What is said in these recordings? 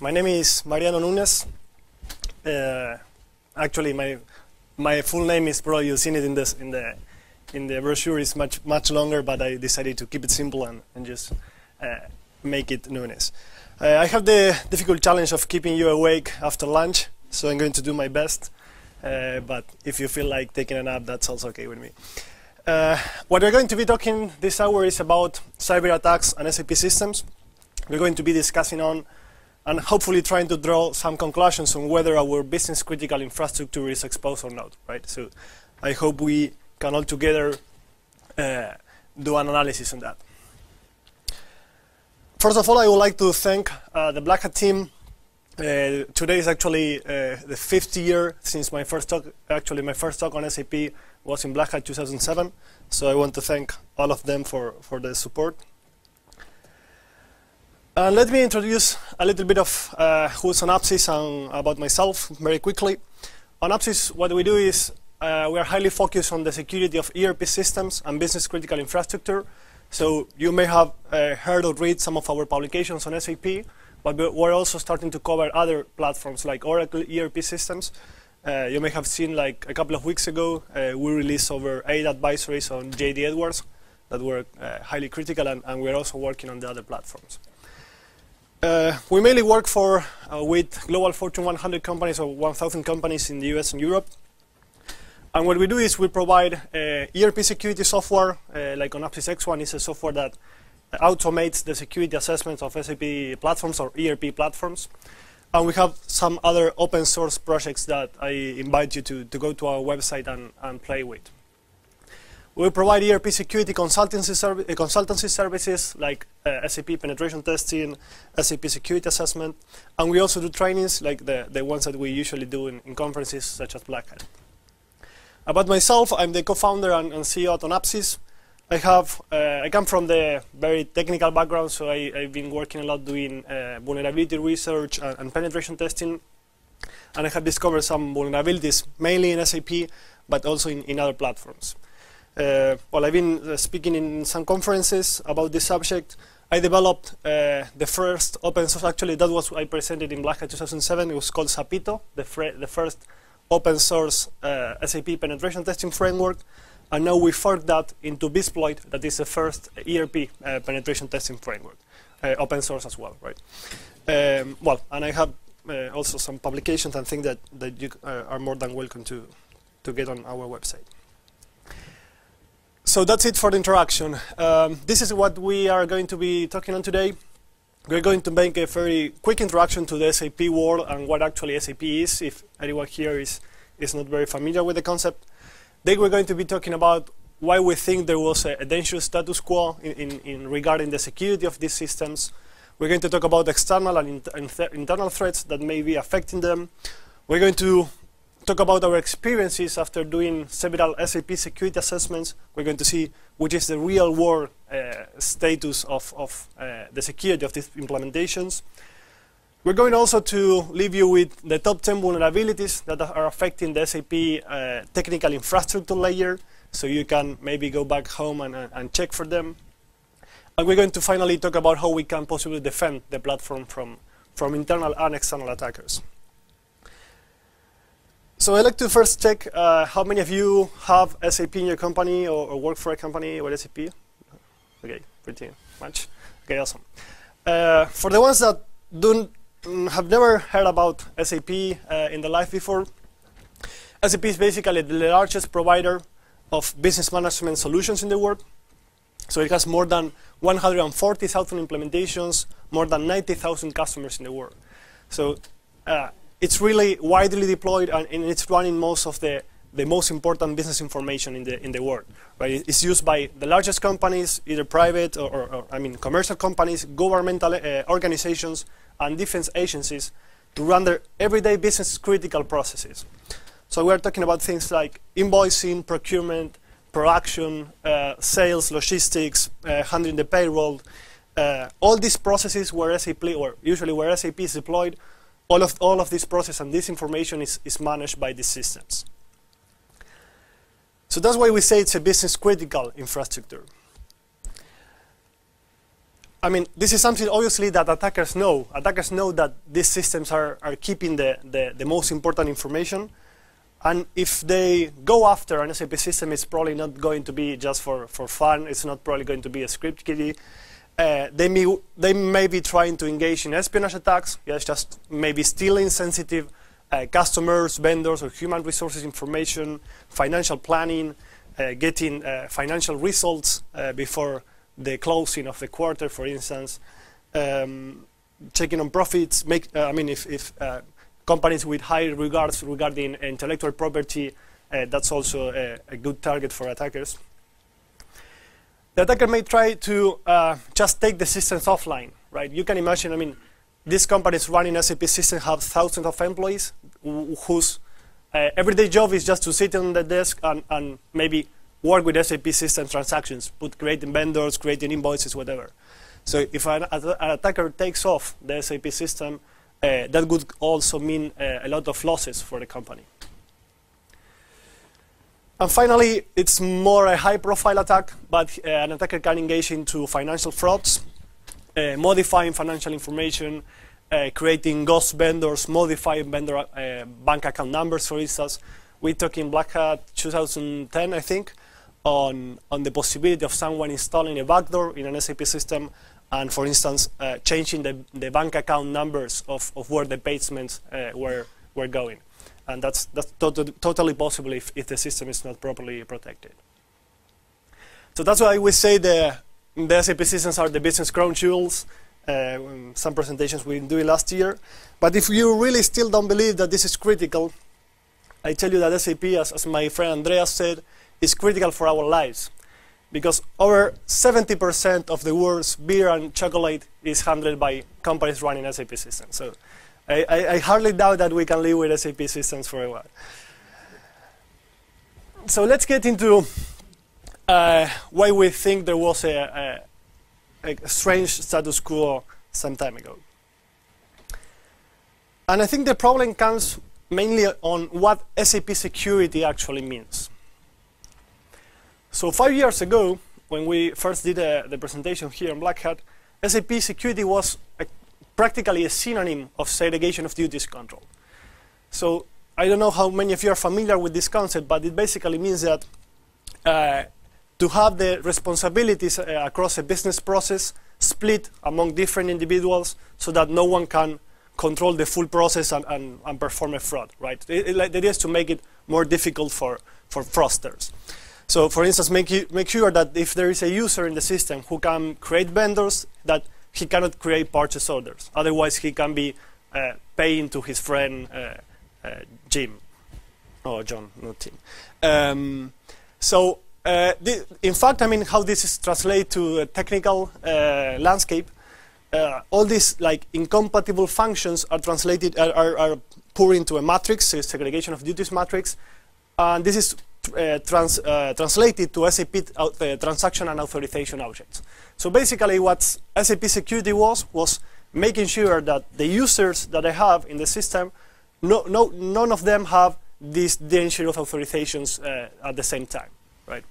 My name is Mariano Nunes. Actually, my full name is, probably you've seen it in the brochure, is much longer, but I decided to keep it simple and just make it Nunes. I have the difficult challenge of keeping you awake after lunch, so I'm going to do my best. But if you feel like taking a nap, that's also okay with me. What we're going to be talking this hour is about cyber attacks and SAP systems. We're going to be discussing on and hopefully trying to draw some conclusions on whether our business critical infrastructure is exposed or not, right? So I hope we can all together do an analysis on that. First of all, I would like to thank the Black Hat team. Today is actually the 5th year since my first talk. Actually, my first talk on SAP was in Black Hat 2007. So I want to thank all of them for the support. Let me introduce a little bit of who's Synopsys and about myself very quickly. On Synopsys, what we do is we are highly focused on the security of ERP systems and business critical infrastructure. So you may have heard or read some of our publications on SAP, but we're also starting to cover other platforms like Oracle ERP systems. You may have seen, like a couple of weeks ago, we released over 8 advisories on JD Edwards that were highly critical, and we're also working on the other platforms. We mainly work with global Fortune 100 companies or 1,000 companies in the US and Europe. And what we do is we provide ERP security software, like on Synopsys X1 is a software that automates the security assessments of SAP platforms or ERP platforms. And we have some other open source projects that I invite you to go to our website and play with. We provide ERP security consultancy services like SAP penetration testing, SAP security assessment, and we also do trainings like the ones that we usually do in conferences such as Black Hat. About myself, I'm the co-founder and CEO at Synopsys. I come from the very technical background, so I've been working a lot doing vulnerability research and penetration testing, and I have discovered some vulnerabilities, mainly in SAP, but also in other platforms. Well, I've been speaking in some conferences about this subject. I developed the first open source, actually that was I presented in Black Hat 2007, it was called Sapito, the first open source SAP penetration testing framework, and now we forked that into Bizploit, that is the first ERP penetration testing framework, open source as well, right? Well, and I have also some publications and things that you are more than welcome to get on our website. So that's it for the introduction. This is what we are going to be talking on today. We're going to make a very quick introduction to the SAP world and what actually SAP is, if anyone here is not very familiar with the concept. Then we're going to be talking about why we think there was a dangerous status quo in regarding the security of these systems. We're going to talk about external and internal threats that may be affecting them. We're going to talk about our experiences after doing several SAP security assessments. We're going to see which is the real world status of the security of these implementations. We're going also to leave you with the top 10 vulnerabilities that are affecting the SAP technical infrastructure layer, so you can maybe go back home and check for them. And we're going to finally talk about how we can possibly defend the platform from internal and external attackers. So I'd like to first check how many of you have SAP in your company or work for a company with SAP? Okay, pretty much. Okay, awesome. For the ones that have never heard about SAP in their life before, SAP is basically the largest provider of business management solutions in the world. So it has more than 140,000 implementations, more than 90,000 customers in the world. So it's really widely deployed, and it's running most of the most important business information in the world. Right? It's used by the largest companies, either private or I mean commercial companies, governmental organizations, and defense agencies to run their everyday business critical processes. So we're talking about things like invoicing, procurement, production, sales, logistics, handling the payroll, all these processes where SAP, or usually where SAP is deployed, all of this process and this information is managed by these systems. So that's why we say it's a business critical infrastructure. I mean, this is something obviously that attackers know. Attackers know that these systems are keeping the most important information. And if they go after an SAP system, it's probably not going to be just for fun. It's not probably going to be a script kiddie. They may be trying to engage in espionage attacks, yes, just maybe stealing sensitive customers, vendors, or human resources information, financial planning, getting financial results before the closing of the quarter, for instance, checking on profits. If companies with high regards regarding intellectual property, that's also a good target for attackers. The attacker may try to just take the systems offline, right? You can imagine, I mean, these companies running SAP systems have thousands of employees whose everyday job is just to sit on the desk and maybe work with SAP system transactions, creating vendors, creating invoices, whatever. So if an attacker takes off the SAP system, that would also mean a lot of losses for the company. And finally, it's more a high-profile attack, but an attacker can engage into financial frauds, modifying financial information, creating ghost vendors, modifying vendor bank account numbers, for instance. We talked in Black Hat 2010, I think, on the possibility of someone installing a backdoor in an SAP system and, for instance, changing the bank account numbers of where the payments were going. And that's totally possible if the system is not properly protected. So that's why we say the SAP systems are the business crown jewels. Some presentations we did last year. But if you really still don't believe that this is critical, I tell you that SAP, as my friend Andreas said, is critical for our lives. Because over 70% of the world's beer and chocolate is handled by companies running SAP systems. So I hardly doubt that we can live with SAP systems for a while. So let's get into why we think there was a strange status quo some time ago. And I think the problem comes mainly on what SAP security actually means. So 5 years ago, when we first did the presentation here in Black Hat, SAP security was practically a synonym of segregation of duties control. So I don't know how many of you are familiar with this concept, but it basically means that to have the responsibilities across a business process split among different individuals so that no one can control the full process and perform a fraud, right? The idea is to make it more difficult for fraudsters. So for instance, make sure that if there is a user in the system who can create vendors, that he cannot create purchase orders. Otherwise, he can be paying to his friend Jim, or John, not Tim. In fact, I mean, how this is translated to a technical landscape, all these like incompatible functions are translated, are poured into a matrix, a segregation of duties matrix, and this is translated to SAP transaction and authorization objects. So basically what SAP security was making sure that the users that I have in the system, none of them have these dangerous authorizations at the same time, right?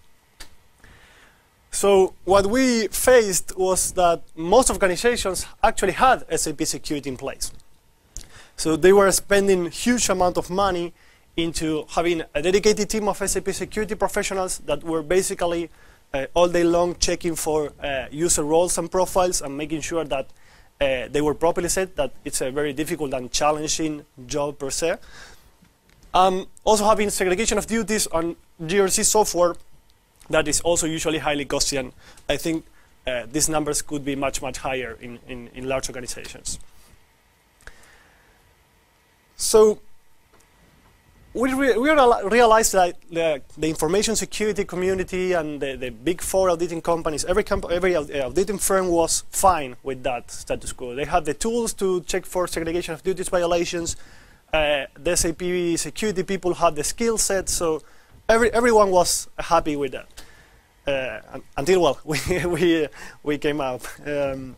So what we faced was that most organizations actually had SAP security in place. So they were spending huge amount of money into having a dedicated team of SAP security professionals that were basically all day long checking for user roles and profiles and making sure that they were properly set, that it's a very difficult and challenging job per se. Also having segregation of duties on GRC software that is also usually highly costly, and I think these numbers could be much, much higher in large organizations. So we realized that the information security community and the big four auditing companies, every auditing firm was fine with that status quo. They had the tools to check for segregation of duties violations. The SAP security people had the skill set, so everyone was happy with that. Until, well, we came up. And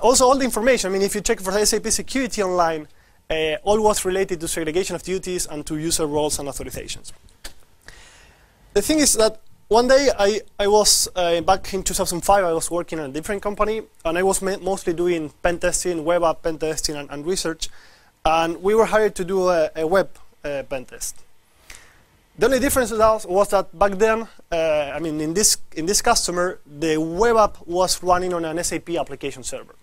also all the information, I mean, if you check for SAP security online, all was related to segregation of duties and to user roles and authorizations. The thing is that one day I was, back in 2005, I was working in a different company, and I was mostly doing pen testing, web app pen testing, and research. And we were hired to do a web pen test. The only difference was that back then, I mean, in this customer, the web app was running on an SAP application server.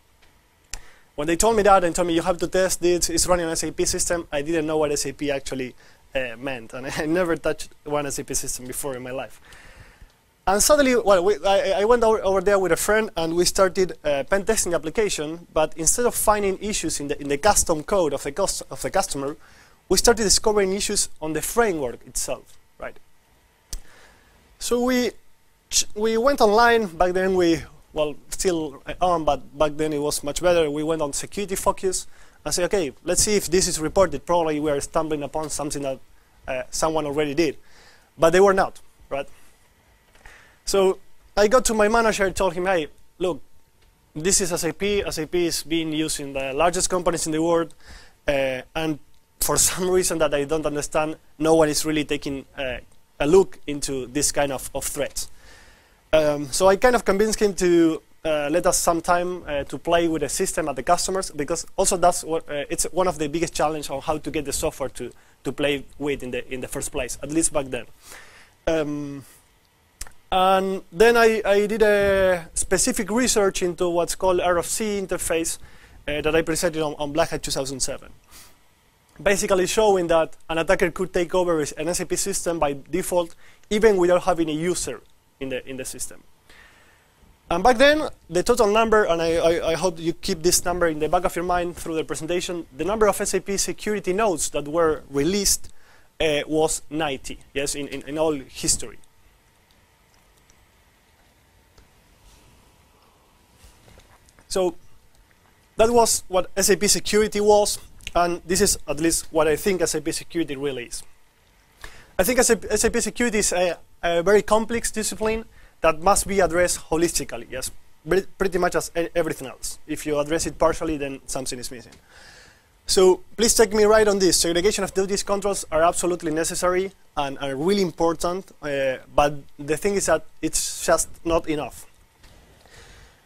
When they told me that and told me you have to test this, it's running on an SAP system, I didn't know what SAP actually meant, and I never touched one SAP system before in my life. And suddenly, well, I went over there with a friend, and we started pen testing the application. But instead of finding issues in the custom code of the customer, we started discovering issues on the framework itself, right? So we went online. Back then, well, still on, but back then it was much better. We went on security focus and said, okay, let's see if this is reported. Probably we are stumbling upon something that someone already did, but they were not, right? So I got to my manager and told him, hey, look, this is SAP. SAP is being used in the largest companies in the world, and for some reason that I don't understand, no one is really taking a look into this kind of threats. So I kind of convinced him to let us some time to play with the system at the customers, because also that's what it's one of the biggest challenges on how to get the software to play with in the first place, at least back then. And then I did a specific research into what's called RFC interface that I presented on Black Hat 2007. Basically showing that an attacker could take over an SAP system by default, even without having a user in the system. And back then, the total number, and I hope you keep this number in the back of your mind through the presentation, the number of SAP security nodes that were released was 90, yes, in all history. So that was what SAP security was, and this is at least what I think SAP security really is. I think SAP security is a very complex discipline that must be addressed holistically, yes, pretty much as everything else. If you address it partially, then something is missing. So please take me right on this. Segregation of duties controls are absolutely necessary and are really important, but the thing is that it's just not enough.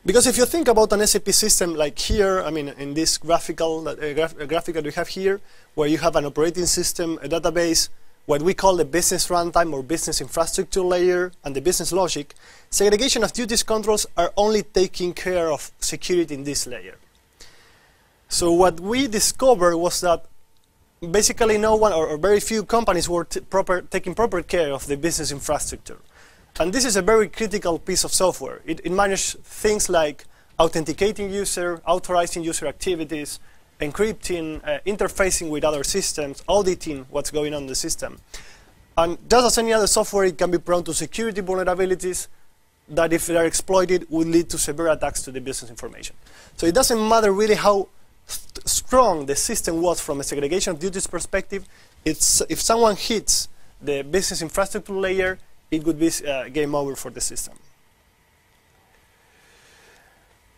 Because if you think about an SAP system like here, I mean, in this graphic that we have here, where you have an operating system, a database, what we call the business runtime or business infrastructure layer, and the business logic, segregation of duties controls are only taking care of security in this layer. So what we discovered was that basically no one or very few companies were taking proper care of the business infrastructure. And this is a very critical piece of software. It manages things like authenticating user, authorizing user activities, encrypting, interfacing with other systems, auditing what's going on in the system. And just as any other software, it can be prone to security vulnerabilities that, if they are exploited, would lead to severe attacks to the business information. So it doesn't matter really how strong the system was from a segregation of duties perspective. If someone hits the business infrastructure layer, it would be game over for the system.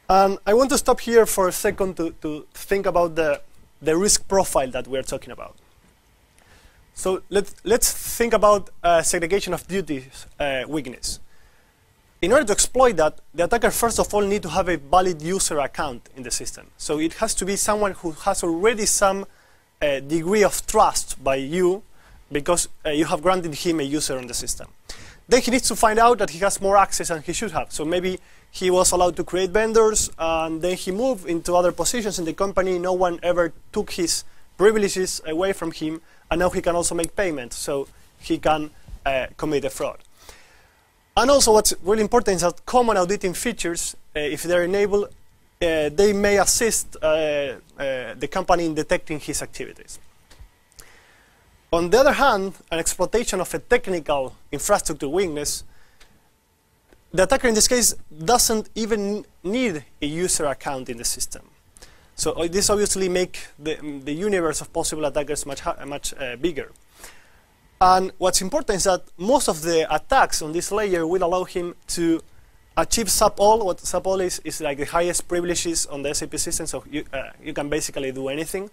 And I want to stop here for a second to think about the risk profile that we're talking about. So let's think about segregation of duties weakness. In order to exploit that, the attacker first of all needs to have a valid user account in the system. So it has to be someone who has already some degree of trust by you, because you have granted him a user on the system. Then he needs to find out that he has more access than he should have. So maybe he was allowed to create vendors, and then he moved into other positions in the company. No one ever took his privileges away from him, and now he can also make payments, so he can commit a fraud. And also what's really important is that common auditing features, if they're enabled, they may assist the company in detecting his activities. On the other hand, an exploitation of a technical infrastructure weakness, the attacker in this case doesn't even need a user account in the system. So this obviously makes the universe of possible attackers much bigger. And what's important is that most of the attacks on this layer will allow him to achieve SAP all. What SAP all is like the highest privileges on the SAP system, so you can basically do anything.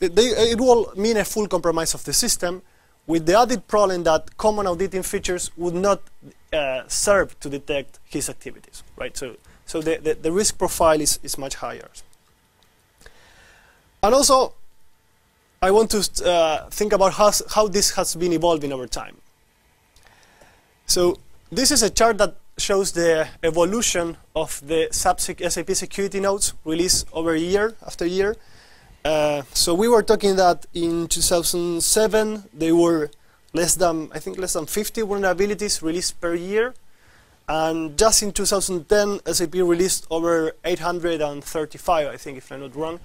It will mean a full compromise of the system, with the added problem that common auditing features would not serve to detect his activities, right? So the risk profile is much higher. And also, I want to think about how this has been evolving over time. So this is a chart that shows the evolution of the SAP security nodes released over year after year. So we were talking that in 2007 they were I think less than 50 vulnerabilities released per year, and just in 2010 SAP released over 835, I think, if I'm not wrong,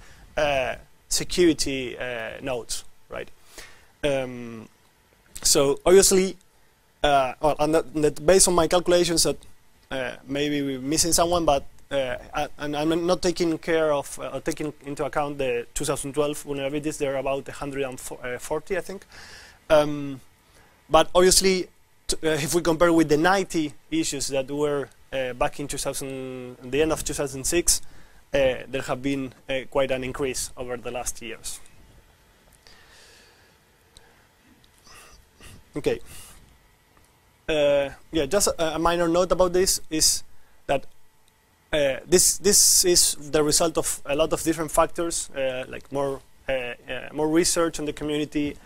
security nodes, right? So obviously, and that based on my calculations, that maybe we're missing someone, but and I'm not taking care of taking into account the 2012 vulnerabilities. They're about 140, I think. But obviously, if we compare with the 90 issues that were back in the end of 2006, there have been quite an increase over the last years. Okay. Yeah, just a minor note about this is that this is the result of a lot of different factors, like more research in the community,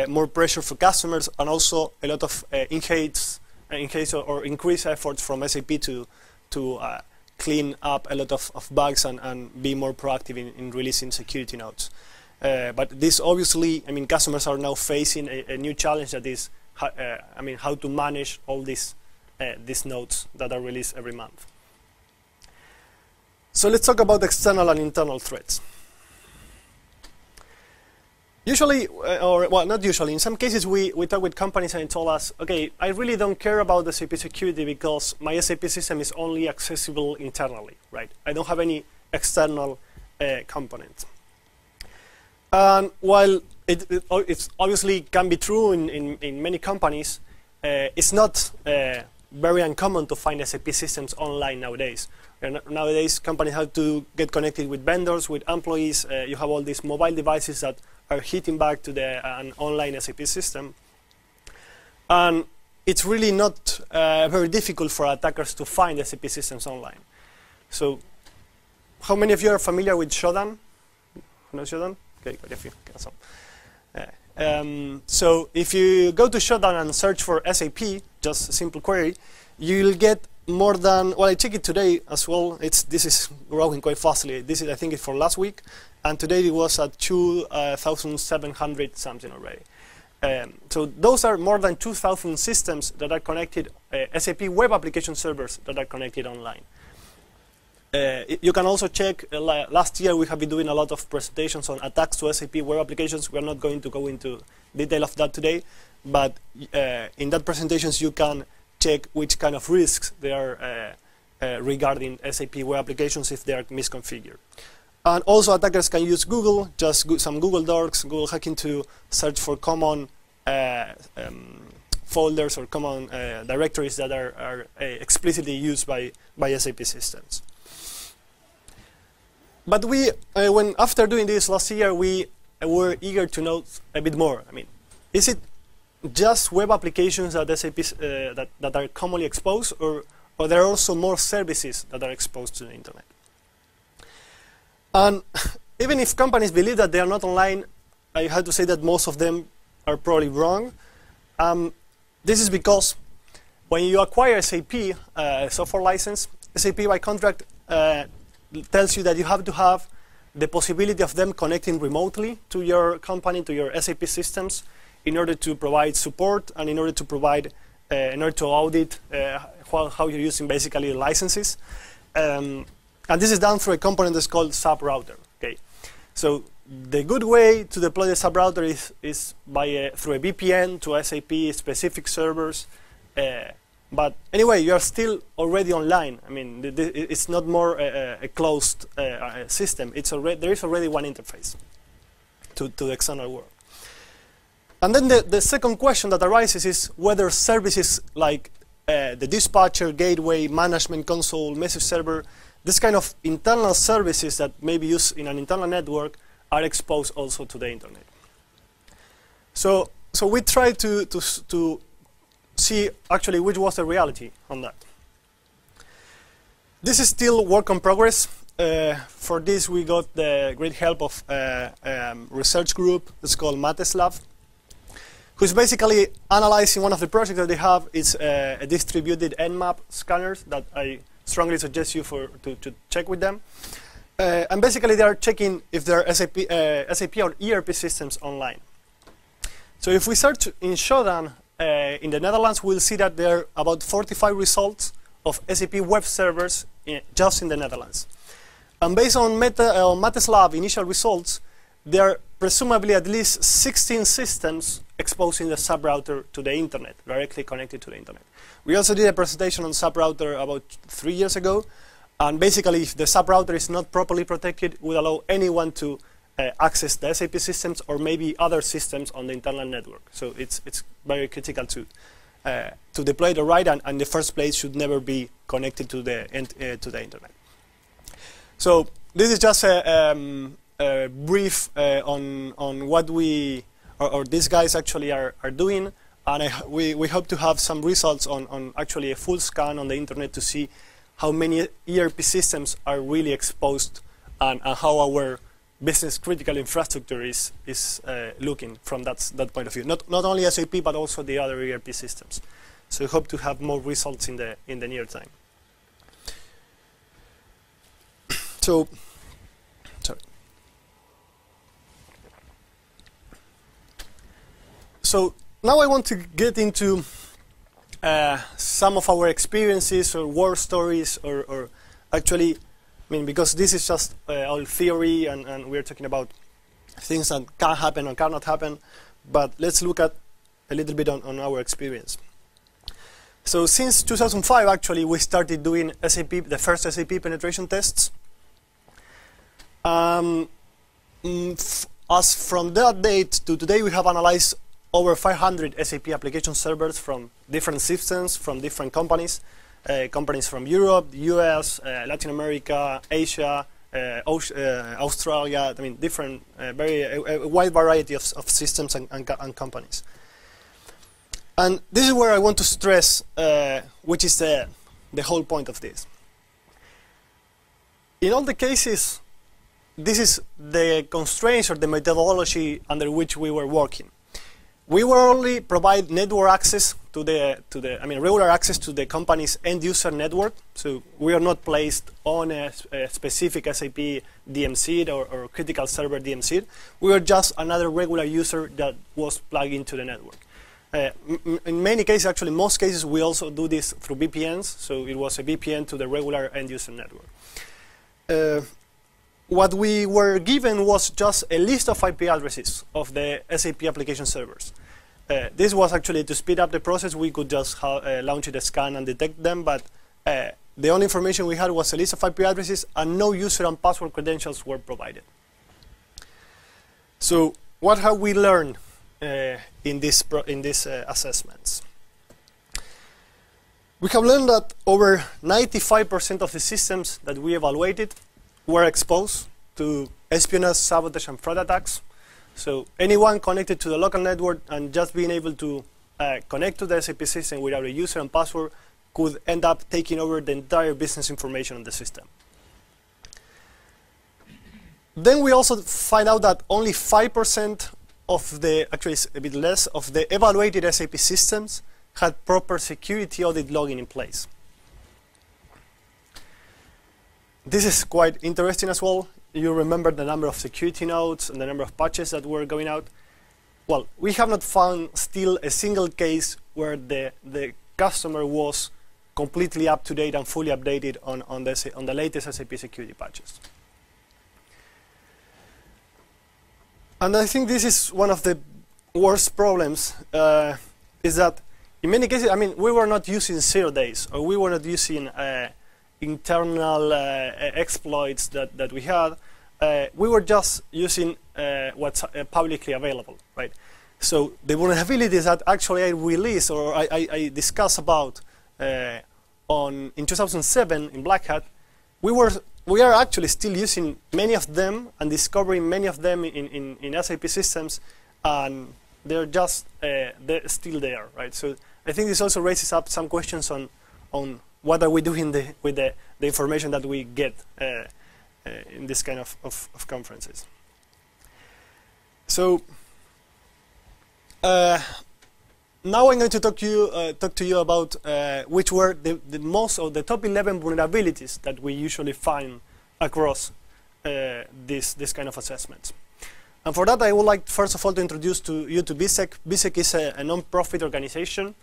more pressure for customers, and also a lot of increased efforts from SAP to clean up a lot of bugs and be more proactive in releasing security nodes. But this obviously, I mean, customers are now facing a new challenge that is, how to manage all these nodes that are released every month. So let's talk about external and internal threats. Usually, or well, not usually, in some cases we talk with companies and they told us, okay, I really don't care about the SAP security because my SAP system is only accessible internally, right? I don't have any external components. And while it obviously can be true in many companies, it's not very uncommon to find SAP systems online nowadays. Nowadays, companies have to get connected with vendors, with employees. You have all these mobile devices that are hitting back to an online SAP system. And it's really not very difficult for attackers to find SAP systems online. So how many of you are familiar with Shodan? No Shodan? Okay, quite a few. Awesome. So if you go to Shodan and search for SAP, just a simple query, you'll get more than, well, I checked it today as well. This is growing quite fastly. This is, I think, it's for last week, and today it was at 2,700 something already. So those are more than 2,000 systems that are connected, SAP web application servers that are connected online. You can also check, last year we have been doing a lot of presentations on attacks to SAP web applications. We're not going to go into detail of that today, but in that presentations you can check which kind of risks there are regarding SAP web applications if they are misconfigured. And also attackers can use Google, just some Google Docs, Google hacking to search for common folders or common directories that are explicitly used by SAP systems. But we, after doing this last year, we were eager to know a bit more. I mean, is it just web applications that SAP that are commonly exposed, or there are also more services that are exposed to the internet? And even if companies believe that they are not online, I have to say that most of them are probably wrong. This is because when you acquire SAP software license, SAP by contract tells you that you have to have the possibility of them connecting remotely to your company, to your SAP systems, in order to provide support and in order to provide, in order to audit how you're using basically licenses. And this is done through a component that's called SAP router. Okay, so the good way to deploy the SAP router is by through a VPN to SAP specific servers. But anyway, you are still already online. I mean, it's not more a closed system. There is already one interface to the external world. And then the second question that arises is whether services like the dispatcher, gateway, management console, message server, this kind of internal services that may be used in an internal network are exposed also to the internet. So So we tried to see actually which was the reality on that. This is still work in progress. For this, we got the great help of a research group. It's called Mateslab, who's basically analyzing one of the projects that they have. It's a distributed Nmap scanners that I strongly suggest you to check with them. And basically, they are checking if there are SAP or ERP systems online. So if we search in Shodan in the Netherlands, we'll see that there are about 45 results of SAP web servers just in the Netherlands. And based on Mateslab initial results, there are presumably at least 16 systems exposing the SAP router to the internet, directly connected to the internet. We also did a presentation on SAP router about 3 years ago. And basically, if the SAP router is not properly protected, it would allow anyone to access the SAP systems or maybe other systems on the internal network. So it's very critical to deploy the right, and in the first place should never be connected to the internet. So this is just a brief on what we or these guys actually are doing, and we hope to have some results on actually a full scan on the internet to see how many ERP systems are really exposed and how our business critical infrastructure is looking from that point of view. Not only SAP, but also the other ERP systems. So we hope to have more results in the near time. So, sorry. So now I want to get into some of our experiences or war stories, or actually, I mean, because this is just all theory, and we're talking about things that can happen or cannot happen, but let's look at a little bit on our experience. So since 2005, actually, we started doing the first SAP penetration tests. As from that date to today, we have analyzed over 500 SAP application servers from different systems, from different companies. Companies from Europe, US, Latin America, Asia, Australia. I mean, different, a wide variety of systems and companies. And this is where I want to stress, which is the whole point of this. In all the cases, this is the constraints or the methodology under which we were working. We will only provide network access to regular access to the company's end user network. So we are not placed on a specific SAP DMZ or critical server DMZ. We are just another regular user that was plugged into the network. In many cases, actually most cases, we also do this through VPNs. So it was a VPN to the regular end user network. What we were given was just a list of IP addresses of the SAP application servers. This was actually to speed up the process. We could just launch a scan and detect them, but the only information we had was a list of IP addresses, and no user and password credentials were provided. So what have we learned in these assessments? We have learned that over 95% of the systems that we evaluated were exposed to espionage, sabotage, and fraud attacks. So anyone connected to the local network and just being able to connect to the SAP system without a user and password could end up taking over the entire business information on the system. Then we also find out that only 5% of the, actually it's a bit less, of the evaluated SAP systems had proper security audit logging in place. This is quite interesting as well. You remember the number of security nodes and the number of patches that were going out. Well, we have not found still a single case where the customer was completely up to date and fully updated on the latest SAP security patches. And I think this is one of the worst problems, is that in many cases, I mean, we were not using 0 days, or we were not using internal exploits that we had. We were just using what's publicly available, right? So the vulnerabilities that actually I released or I discussed about in 2007 in Black Hat, we are actually still using many of them and discovering many of them in SAP systems, and they're just they're still there, right? So I think this also raises up some questions on what are we doing with the information that we get in this kind of conferences. So now I'm going to talk to you about which were the most of the top 11 vulnerabilities that we usually find across this kind of assessments. And for that, I would like first of all to introduce you to BSEC. BSEC is a non-profit organization.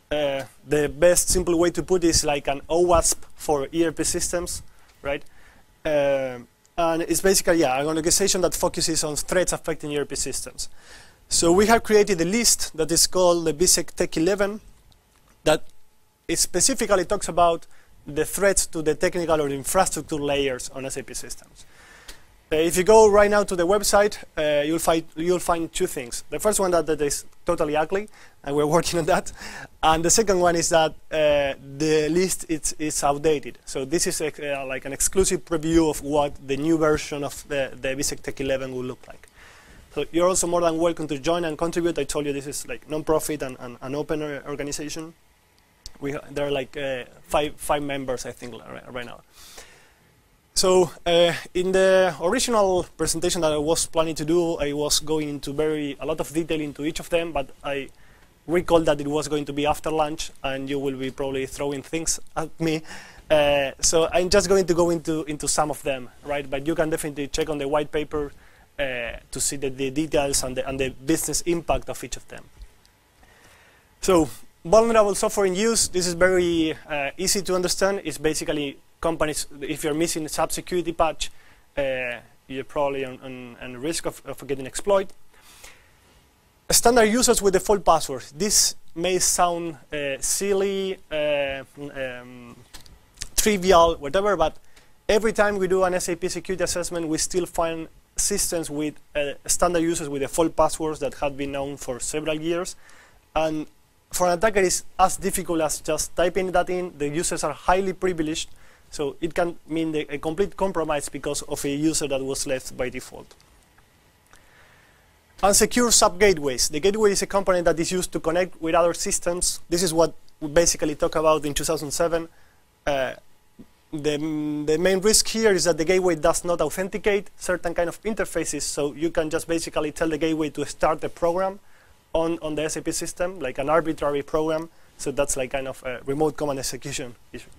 The best simple way to put it is like an OWASP for ERP systems, right? And it's basically an organization that focuses on threats affecting ERP systems. So we have created a list that is called the BSEC Tech 11 that specifically talks about the threats to the technical or infrastructure layers on SAP systems. If you go right now to the website, you'll find two things. The first one that is totally ugly, and we're working on that. And the second one is that the list is outdated. So this is like an exclusive preview of what the new version of the BSEC Tech 11 will look like. So you're also more than welcome to join and contribute. I told you this is like non-profit and an open organization. There are like five members, I think, right now. So in the original presentation that I was planning to do, I was going into a lot of detail into each of them, but I recalled that it was going to be after lunch, and you will be probably throwing things at me. So I'm just going to go into some of them, right? But you can definitely check on the white paper to see the details and the business impact of each of them. So vulnerable software in use, this is very easy to understand. It's basically companies, if you're missing a SAP security patch, you're probably on risk of getting exploited. Standard users with default passwords. This may sound silly, trivial, whatever, but every time we do an SAP security assessment, we still find systems with standard users with default passwords that have been known for several years. And for an attacker, it's as difficult as just typing that in. The users are highly privileged, so it can mean a complete compromise because of a user that was left by default. Unsecure sub-gateways. The gateway is a component that is used to connect with other systems. This is what we basically talked about in 2007. The main risk here is that the gateway does not authenticate certain kind of interfaces, so you can just basically tell the gateway to start a program on the SAP system, like an arbitrary program. So that's like kind of a remote command execution issue.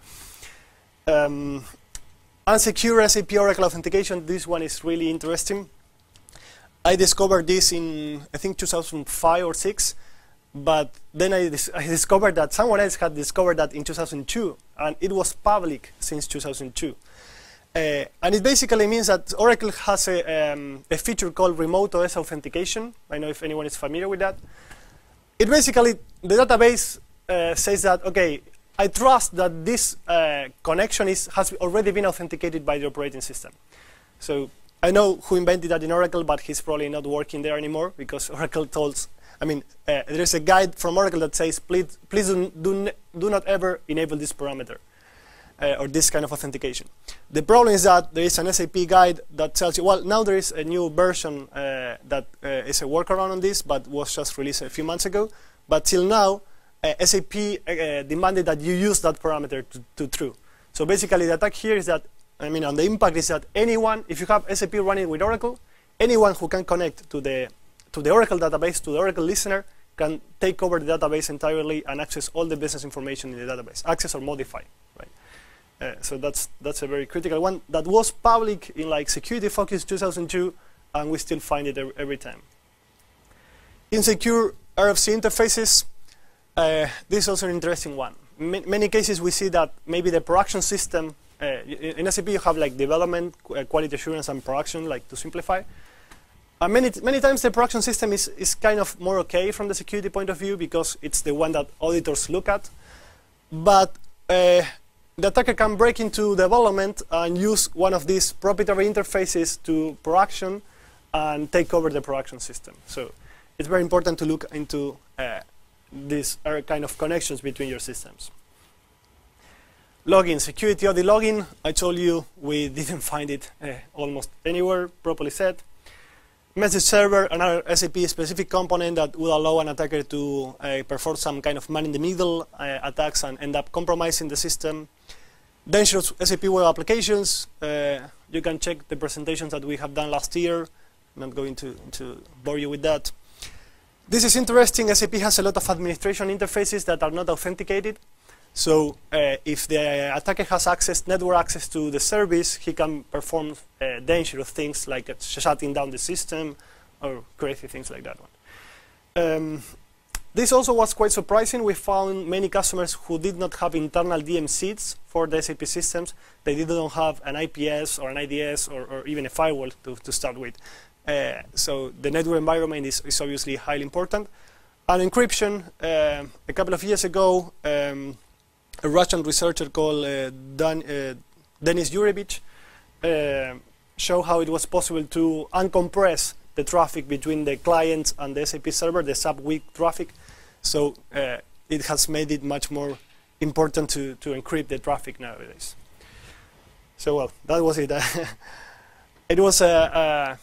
Unsecure SAP Oracle authentication, this one is really interesting. I discovered this in, I think, 2005 or 6, but then I discovered that someone else had discovered that in 2002, and it was public since 2002. And it basically means that Oracle has a feature called Remote OS Authentication. I don't know if anyone is familiar with that. It basically, the database says that, okay, I trust that this connection has already been authenticated by the operating system. So I know who invented that in Oracle, but he's probably not working there anymore because Oracle told, I mean, there's a guide from Oracle that says, please do not ever enable this parameter or this kind of authentication. The problem is that there is an SAP guide that tells you, well, now there is a new version that is a workaround on this, but was just released a few months ago. But till now, SAP demanded that you use that parameter to true. So basically, the attack here is that, I mean, and the impact is that anyone, if you have SAP running with Oracle, anyone who can connect to the Oracle database, to the Oracle listener, can take over the database entirely and access all the business information in the database, access or modify, right? So that's a very critical one that was public in like Security Focus 2002, and we still find it every time. Insecure RFC interfaces. This is also an interesting one. Many cases we see that maybe the production system, in SAP you have like development, quality assurance, and production, like to simplify. Many times the production system is kind of more okay from the security point of view because it's the one that auditors look at. But the attacker can break into development and use one of these proprietary interfaces to production and take over the production system. So it's very important to look into these kind of connections between your systems. Login, security of the login. I told you we didn't find it almost anywhere, properly said. message server, another SAP specific component that will allow an attacker to perform some kind of man-in-the-middle attacks and end up compromising the system. Dangerous SAP web applications. You can check the presentations that we have done last year. I'm not going to bore you with that. This is interesting. SAP has a lot of administration interfaces that are not authenticated. So if the attacker has network access to the service, he can perform dangerous things like shutting down the system or crazy things like that one. This also was quite surprising. We found many customers who did not have internal DMZs for the SAP systems. They didn't have an IPS or an IDS or even a firewall to start with. So the network environment is obviously highly important. And encryption, a couple of years ago, a Russian researcher called Denis Yurevich showed how it was possible to uncompress the traffic between the client and the SAP server, the SAP weak traffic. So it has made it much more important to encrypt the traffic nowadays. So well, that was it. It was the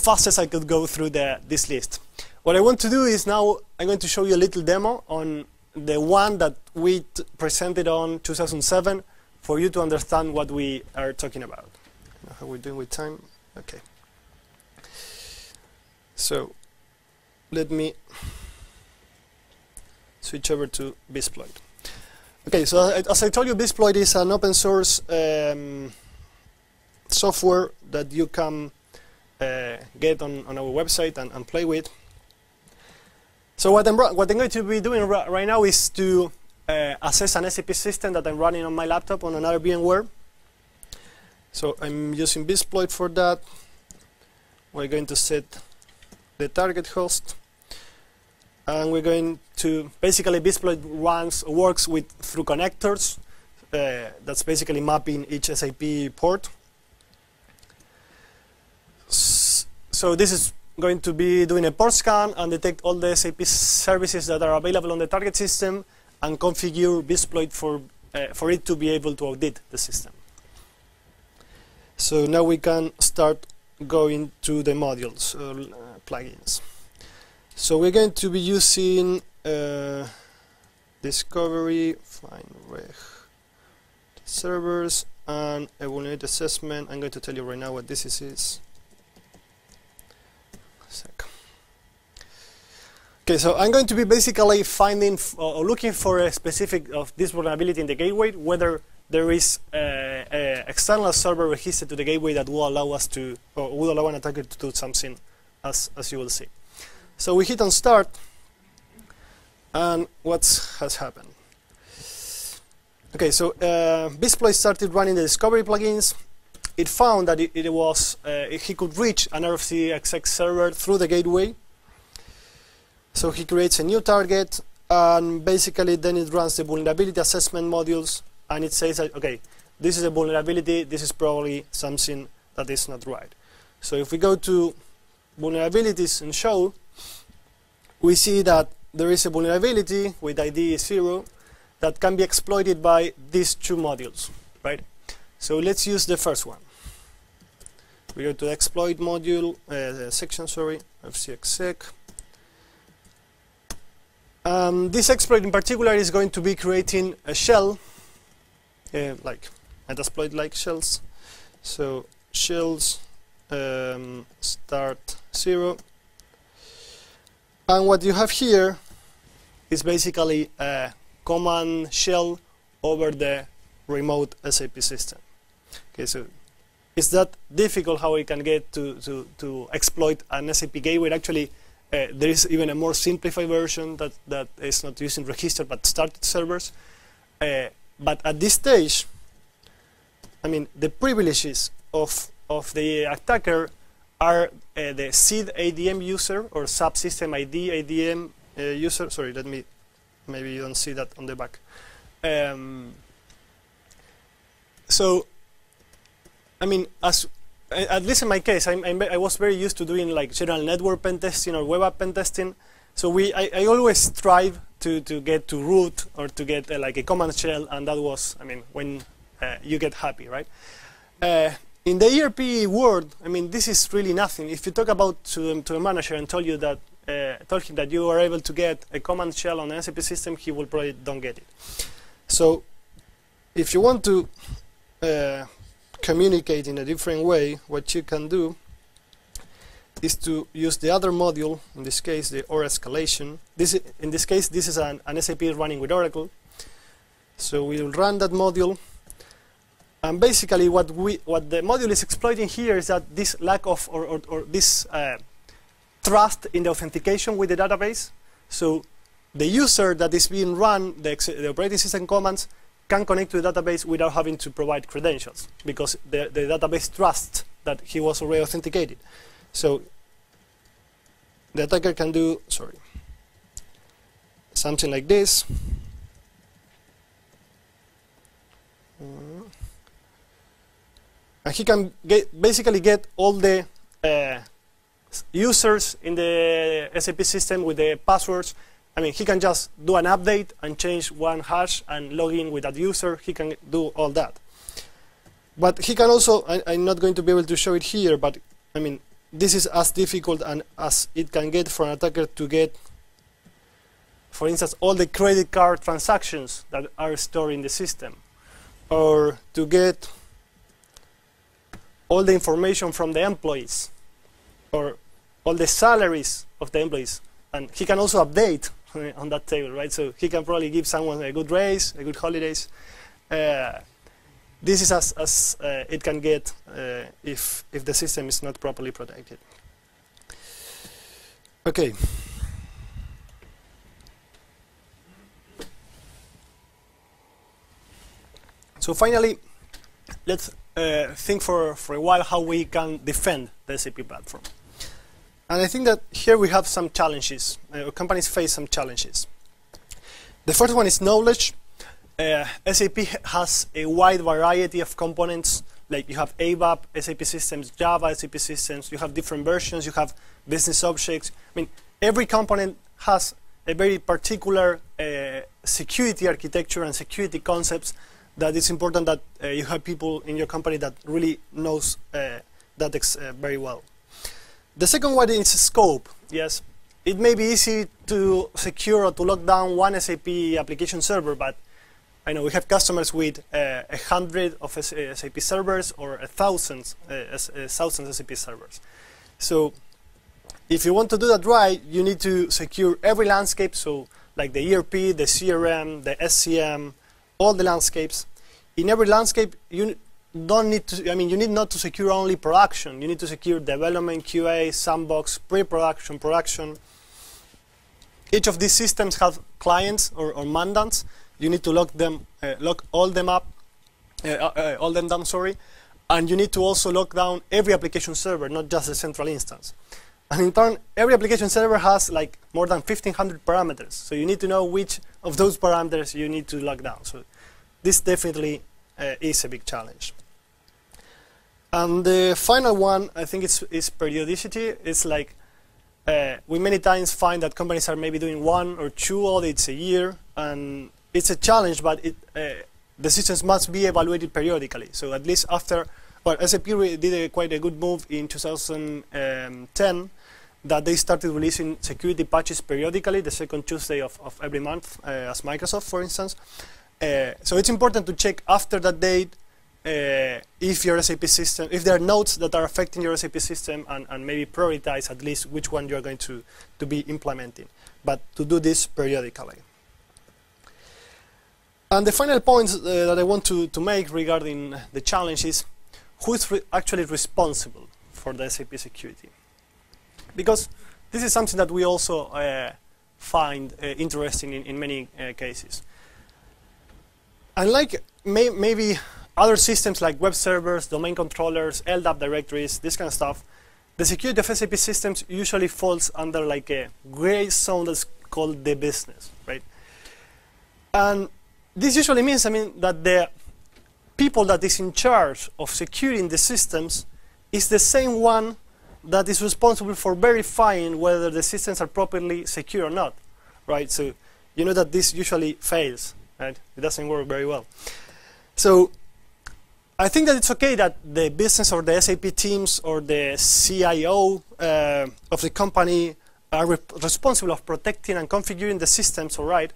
fastest I could go through this list. What I want to do is now I'm going to show you a little demo on the one that we presented on 2007 for you to understand what we are talking about. How are we doing with time? Okay. So let me switch over to Bizploit. Okay, so as I told you, Bizploit is an open source software that you can get on our website and play with. So what I'm going to be doing right now is to assess an SAP system that I'm running on my laptop on another VMware. So I'm using Bizploit for that. We're going to set the target host. And we're going to, basically Bizploit works through connectors. That's basically mapping each SAP port. So this is going to be doing a port scan and detect all the SAP services that are available on the target system and configure Bizploit for it to be able to audit the system. So now we can start going to the modules, plugins. So we're going to be using discovery, find reg servers, and a vulnerability assessment. I'm going to tell you right now what this is. Okay, so I'm going to be basically finding or looking for a specific of this vulnerability in the gateway, whether there is an external server registered to the gateway that will allow us to, or will allow an attacker to do something, as you will see. So we hit on start, and what has happened? Okay, so Bizploit started running the discovery plugins. It found that he could reach an RFC exec server through the gateway. So he creates a new target, and basically then it runs the vulnerability assessment modules, and it says that, okay, this is a vulnerability, this is probably something that is not right. So if we go to vulnerabilities and show, we see that there is a vulnerability with ID 0 that can be exploited by these two modules, right? So let's use the first one. We go to the exploit module, section, sorry, RFC-exec. This exploit in particular is going to be creating a shell, like Metasploit-like shells. So shells start 0. And what you have here is basically a command shell over the remote SAP system. Okay, so it's that difficult how we can get to exploit an SAP gateway. Actually, there is even a more simplified version that is not using registered but started servers. But at this stage, I mean, the privileges of the attacker are the SID ADM user or subsystem ID ADM user. Sorry, maybe you don't see that on the back. So, I mean, at least in my case, I was very used to doing like general network pen testing or web app pen testing. So I always strive to get to root or to get like a command shell, and that was, I mean, when you get happy, right? in the ERP world, I mean, this is really nothing. If you talk about to a manager and told him that you are able to get a command shell on an SAP system, he will probably don't get it. So if you want to communicate in a different way, what you can do is to use the other module, in this case the OR escalation. In this case, this is an SAP running with Oracle. So we will run that module. And basically what the module is exploiting here is that this lack of, or this trust in the authentication with the database. So the user that is being run, the operating system commands, can connect to the database without having to provide credentials, because the database trusts that he was already authenticated. So the attacker can do, something like this. And he can basically get all the users in the SAP system with the passwords. I mean, he can just do an update and change one hash and log in with that user. He can do all that. But he can also, I'm not going to be able to show it here, but I mean, this is as difficult and as it can get for an attacker to get, for instance, all the credit card transactions that are stored in the system, or to get all the information from the employees, or all the salaries of the employees. And he can also update on that table, right? So he can probably give someone a good raise, a good holidays. This is as it can get if the system is not properly protected. Okay. So finally, let's think for a while how we can defend the SAP platform. And I think that here we have some challenges. Companies face some challenges. The first one is knowledge. SAP has a wide variety of components, like you have ABAP, SAP systems, Java, SAP systems, you have different versions, you have business objects. I mean, every component has a very particular security architecture and security concepts that it's important that you have people in your company that really knows that very well. The second one is scope. Yes, it may be easy to secure or to lock down one SAP application server, but I know we have customers with 100 of SAP servers or 1,000 SAP servers. So if you want to do that right, you need to secure every landscape, so like the ERP, the CRM, the SCM, all the landscapes. In every landscape, you don't need to, I mean, you need not to secure only production. You need to secure development, QA, sandbox, pre-production, production. Each of these systems have clients or mandants. You need to lock all them down, sorry. And you need to also lock down every application server, not just the central instance. And in turn, every application server has like more than 1,500 parameters. So you need to know which of those parameters you need to lock down. So this definitely is a big challenge. And the final one, I think, is periodicity. It's like we many times find that companies are maybe doing 1 or 2 audits a year, and it's a challenge, but the systems must be evaluated periodically. So at least after, well, SAP did quite a good move in 2010, that they started releasing security patches periodically, the second Tuesday of every month, as Microsoft, for instance. So it's important to check after that date if your SAP system, if there are nodes that are affecting your SAP system, and maybe prioritize at least which one you're going to be implementing, but to do this periodically. And the final points that I want to make regarding the challenge is who is actually responsible for the SAP security. Because this is something that we also find interesting in many cases. Unlike maybe other systems like web servers, domain controllers, LDAP directories, this kind of stuff, the security of SAP systems usually falls under like a gray zone that's called the business, right? And this usually means, I mean, that the people that is in charge of securing the systems is the same one that is responsible for verifying whether the systems are properly secure or not, right? So you know that this usually fails, right? It doesn't work very well. So I think that it's okay that the business or the SAP teams or the CIO of the company are responsible of protecting and configuring the systems, all right?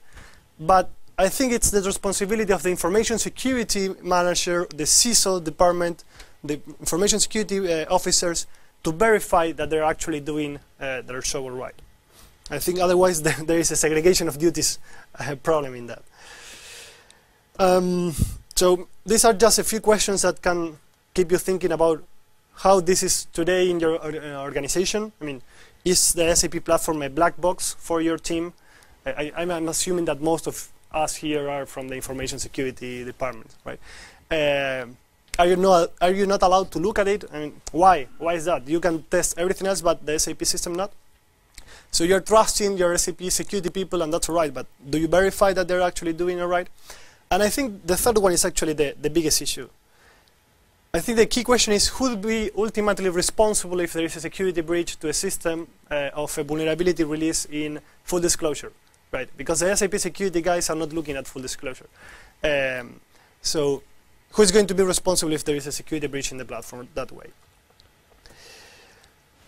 But I think it's the responsibility of the information security manager, the CISO department, the information security officers to verify that they're actually doing their job all right. I think otherwise there is a segregation of duties problem in that. So these are just a few questions that can keep you thinking about how this is today in your organization. I mean, is the SAP platform a black box for your team? I'm assuming that most of us here are from the information security department, right? Are you not allowed to look at it? I mean, why? Why is that? You can test everything else, but the SAP system not? So you're trusting your SAP security people, and that's all right, but do you verify that they're actually doing all right? And I think the third one is actually the biggest issue. I think the key question is who will be ultimately responsible if there is a security breach to a system of a vulnerability release in full disclosure, right? Because the SAP security guys are not looking at full disclosure. So who is going to be responsible if there is a security breach in the platform that way?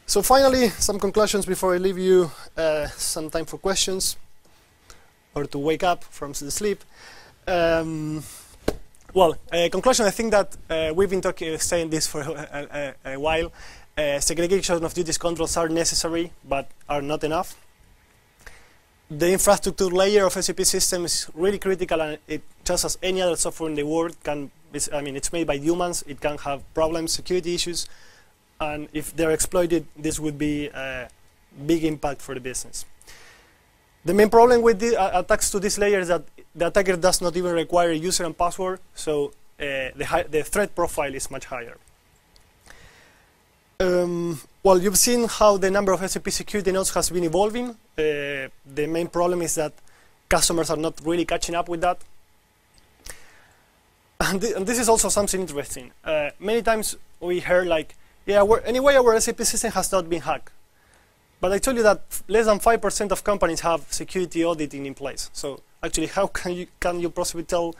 So finally, some conclusions before I leave you some time for questions or to wake up from the sleep. Well, conclusion, I think that we've been saying this for a while. Segregation of duties controls are necessary, but are not enough. The infrastructure layer of SAP system is really critical, and it, just as any other software in the world, it's made by humans, it can have problems, security issues, and if they're exploited, this would be a big impact for the business. The main problem with the attacks to this layer is that the attacker does not even require a user and password, so the threat profile is much higher. Well, you've seen how the number of SAP security nodes has been evolving. The main problem is that customers are not really catching up with that. And this is also something interesting. Many times we hear like, yeah, anyway, our SAP system has not been hacked. But I told you that less than 5% of companies have security auditing in place. So actually, how can you possibly tell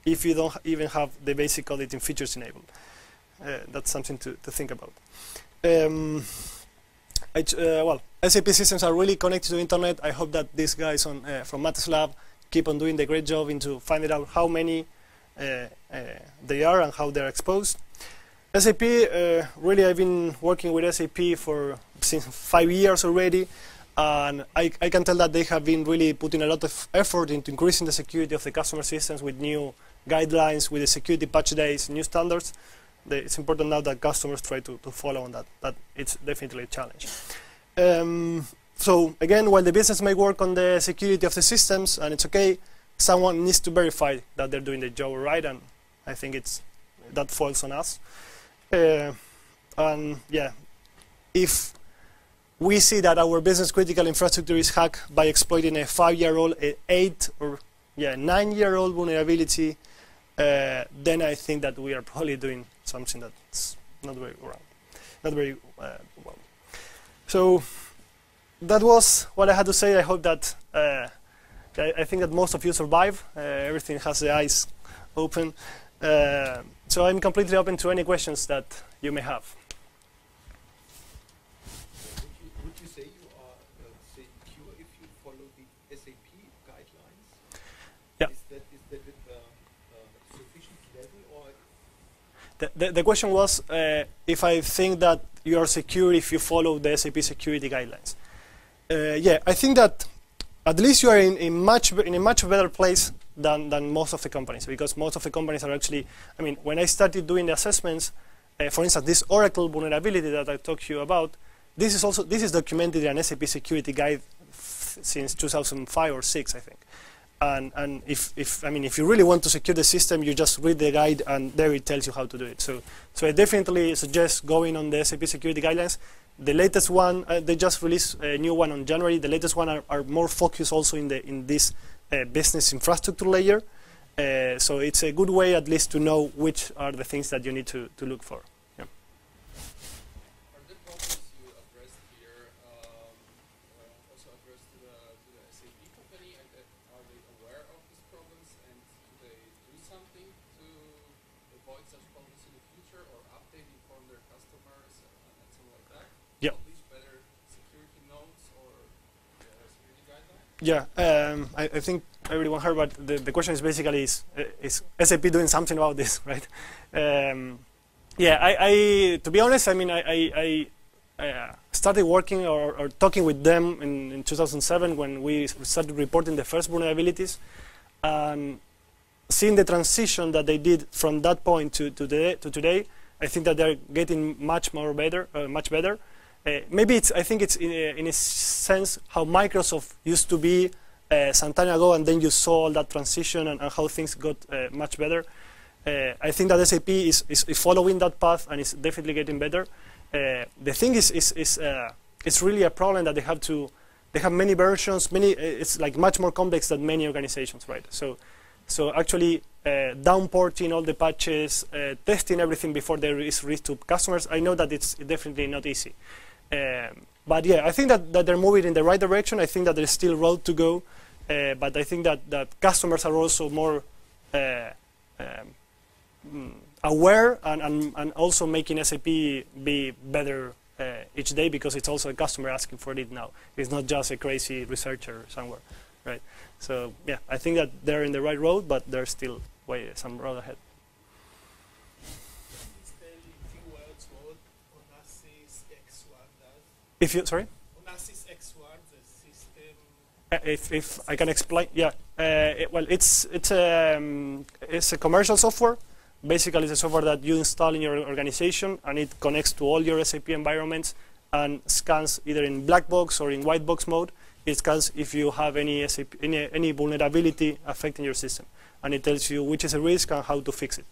if you don't even have the basic auditing features enabled? That's something to think about. Well, SAP systems are really connected to the internet. I hope that these guys from Matt's lab keep on doing the great job into finding out how many they are and how they're exposed. SAP, really I've been working with SAP since 5 years already, and I can tell that they have been really putting a lot of effort into increasing the security of the customer systems with new guidelines, with the security patch days, new standards. It's important now that customers try to follow on that, but it's definitely a challenge. So again, while the business may work on the security of the systems, and it's okay, someone needs to verify that they're doing the job right, and I think that falls on us. And yeah, if we see that our business critical infrastructure is hacked by exploiting a 5-year-old, 8 or 9-year-old vulnerability, then I think that we are probably doing something that's not very wrong, not very well. So that was what I had to say. I hope that I think that most of you survive. Everything has the eyes open. So I'm completely open to any questions that you may have. Would you say you are secure if you follow the SAP guidelines? Yeah. Is that sufficient level, or? The question was if I think that you are secure if you follow the SAP security guidelines. Yeah, I think that at least you are in a much better place than most of the companies, because most of the companies are actually, I mean, when I started doing the assessments, for instance, this Oracle vulnerability that I talked to you about, this is documented in an SAP security guide since 2005 or 6, I think. And if you really want to secure the system, you just read the guide, and there it tells you how to do it. So I definitely suggest going on the SAP security guidelines. The latest one, they just released a new one on January. The latest one are more focused also in this business infrastructure layer. So it's a good way at least to know which are the things that you need to look for. Yeah. Are the problems you addressed here also addressed to the SAP company, and are they aware of these problems, and do they do something to avoid such problems in or update inform their customers and something like that? Yeah. Publish better security notes or security guidelines? Yeah, I think everyone heard, but the question is basically is SAP doing something about this, right? Yeah, I to be honest, I mean, I started working or talking with them in 2007 when we started reporting the first vulnerabilities, and seeing the transition that they did from that point to today, I think that they're getting much better. Maybe I think it's in a sense how Microsoft used to be some time ago, and then you saw all that transition and how things got much better. I think that SAP is following that path and is definitely getting better. The thing is it's really a problem that they have many versions, it's like much more complex than many organizations, right? So actually downporting all the patches, testing everything before there is released to customers, I know that it's definitely not easy. But yeah, I think that they're moving in the right direction. I think that there's still road to go, but I think that customers are also more aware and also making SAP be better each day, because it's also a customer asking for it now. It's not just a crazy researcher somewhere, right? So yeah, I think that they're in the right road, but there's still some road ahead. If you, sorry? If I can explain, yeah. Well, it's a commercial software. Basically, it's a software that you install in your organization, and it connects to all your SAP environments and scans either in black box or in white box mode. It scans if you have any any vulnerability affecting your system, and it tells you which is a risk and how to fix it.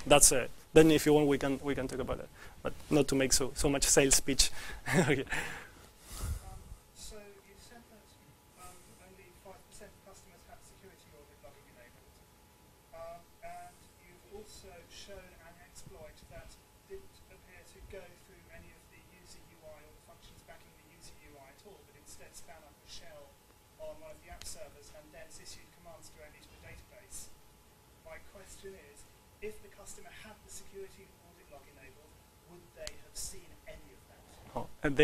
That's it. Then, if you want, we can talk about it, but not to make so much sales speech. Okay. So you said that only 5% of customers have security audit logging enabled, and you've also shown an exploit that didn't appear to go through any of the user UI or the functions backing the user UI at all, but instead span up a shell on one of the app servers and then issued commands directly to the database. My question is, if the customer had the security audit log enabled, would they have seen any of that? Oh, and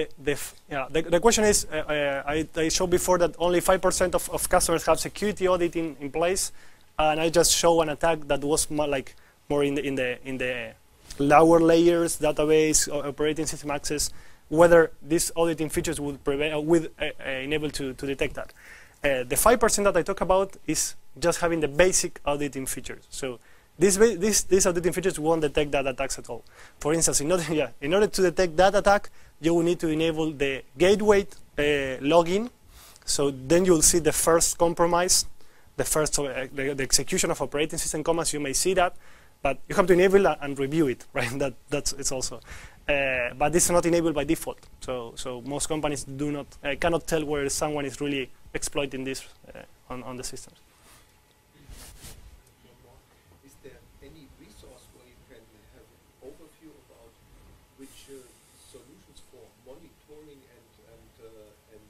the question is, I showed before that only 5% of customers have security audit in place, and I just show an attack that was more in the lower layers, database, operating system access, whether these auditing features would enable to detect that. The 5% that I talk about is just having the basic auditing features. So these auditing features won't detect that attacks at all. For instance, in order to detect that attack, you will need to enable the gateway login. So then you'll see the first compromise, the execution of operating system commands. You may see that, but you have to enable and review it, right? It's also, but it's not enabled by default. So most companies cannot tell where someone is really exploiting this on the systems. Is there any resource where you can have an overview about which solutions for monitoring and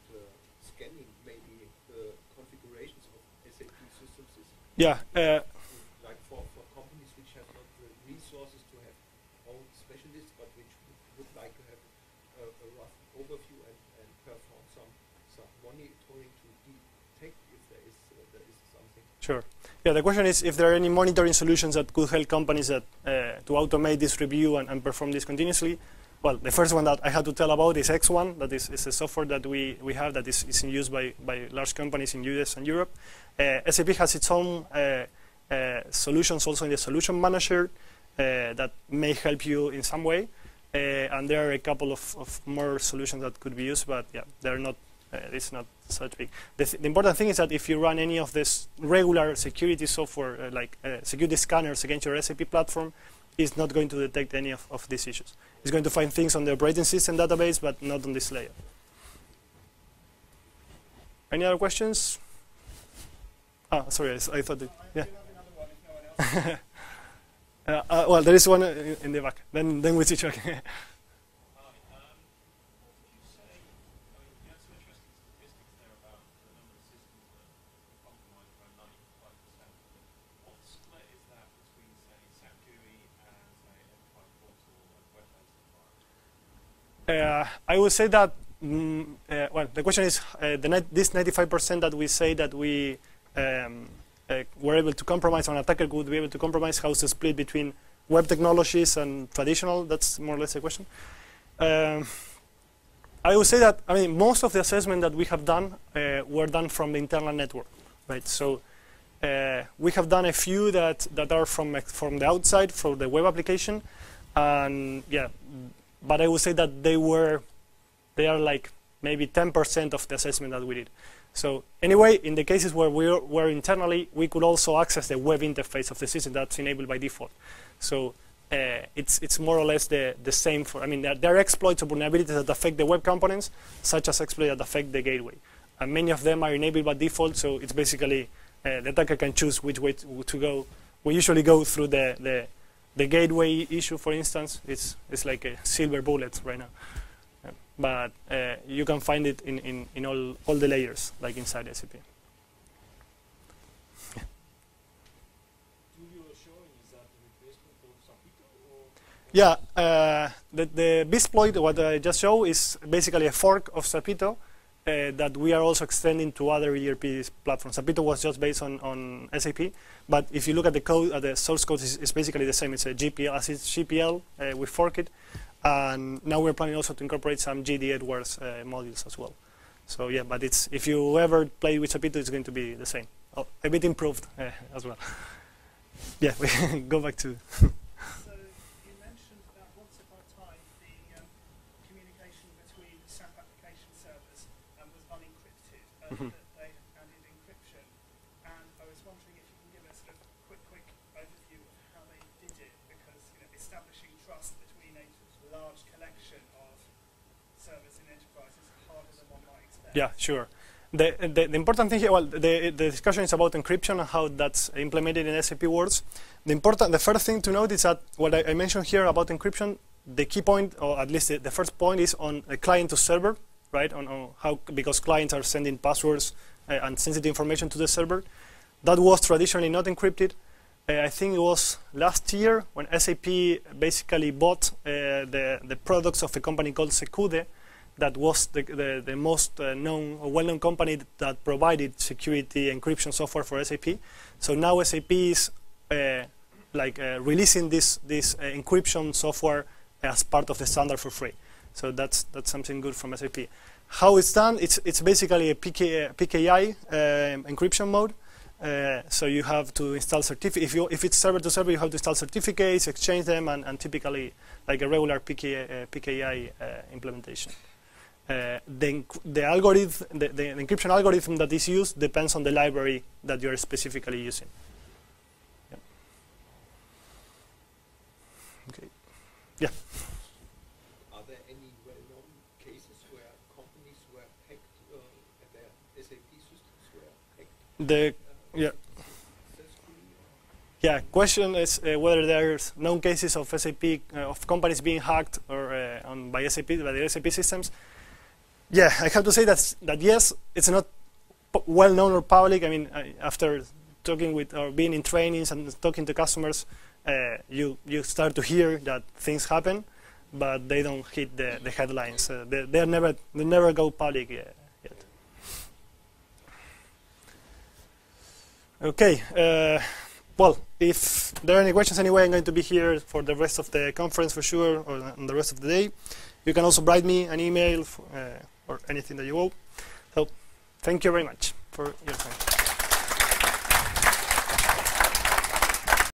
scanning maybe the configurations of SAP systems is? Yeah. Like for companies which have not the resources to have own specialists, but which would like to have a rough overview and perform some monitoring to detect if there is something. Sure. Yeah, the question is if there are any monitoring solutions that could help companies to automate this review and perform this continuously. Well, the first one that I had to tell about is X1. That is a software that we have that is in use by large companies in US and Europe. SAP has its own solutions also in the solution manager that may help you in some way. And there are a couple of more solutions that could be used, but yeah, they're not. It's not such big. The important thing is that if you run any of this regular security software, like security scanners against your SAP platform, it's not going to detect any of these issues. It's going to find things on the operating system database, but not on this layer. Any other questions? Ah, sorry, I thought that, yeah. I do have another one if no one else. Well, there is one in the back. Then we switch back. I would say that, well, the question is, this 95% that we say that we were able to compromise, on attacker would be able to compromise, how's the split between web technologies and traditional? That's more or less the question. I would say that, I mean, most of the assessment that we have done were done from the internal network, right? So we have done a few that are from the outside, from the web application, and yeah, but I would say that they are like maybe 10% of the assessment that we did. So anyway, in the cases where we were internally, we could also access the web interface of the system that's enabled by default. So it's more or less the same for, I mean, there are exploits or vulnerabilities that affect the web components, such as exploits that affect the gateway. And many of them are enabled by default, so it's basically, the attacker can choose which way to go. We usually go through the gateway issue, for instance. It's like a silver bullet right now. But you can find it in all the layers, like inside SAP. Yeah, the Bizploit, what I just showed, is basically a fork of Sapito that we are also extending to other ERP platforms. Sapito was just based on SAP, but if you look at the code, the source code is basically the same. It's a GPL, as it's GPL, we fork it, and now we're planning also to incorporate some GD Edwards modules as well. So yeah, but it's, if you ever play with Sapito, it's going to be the same. Oh, a bit improved as well. Yeah, we can go back to. That they added encryption, and I was wondering if you can give us a quick overview of how they did it, because establishing trust between a large collection of servers in enterprises is harder than one might expect. Yeah, sure. The important thing here, well, the discussion is about encryption and how that's implemented in SAP words. The first thing to note is that what I mentioned here about encryption, the key point, or at least the first point, is on a client to server. Right, on how, because clients are sending passwords and sensitive information to the server. That was traditionally not encrypted. I think it was last year when SAP basically bought the products of a company called Secude, that was the most known or well-known company that provided security encryption software for SAP. So now SAP is releasing this encryption software as part of the standard for free. So that's something good from SAP. How it's done, it's basically a PKI encryption mode. So you have to install certificates. If it's server to server, you have to install certificates, exchange them, and typically like a regular PKI implementation. The algorithm, the encryption algorithm that is used depends on the library that you are specifically using. Yeah. Okay. Yeah. Question is whether there's known cases of SAP of companies being hacked or by SAP, by the SAP systems. Yeah, I have to say that yes, it's not well known or public. I mean, after talking with or being in trainings and talking to customers, you start to hear that things happen, but they don't hit the headlines. They never go public yet. Okay, well, if there are any questions anyway, I'm going to be here for the rest of the conference for sure, or the rest of the day. You can also write me an email or anything that you want. So, thank you very much for your time.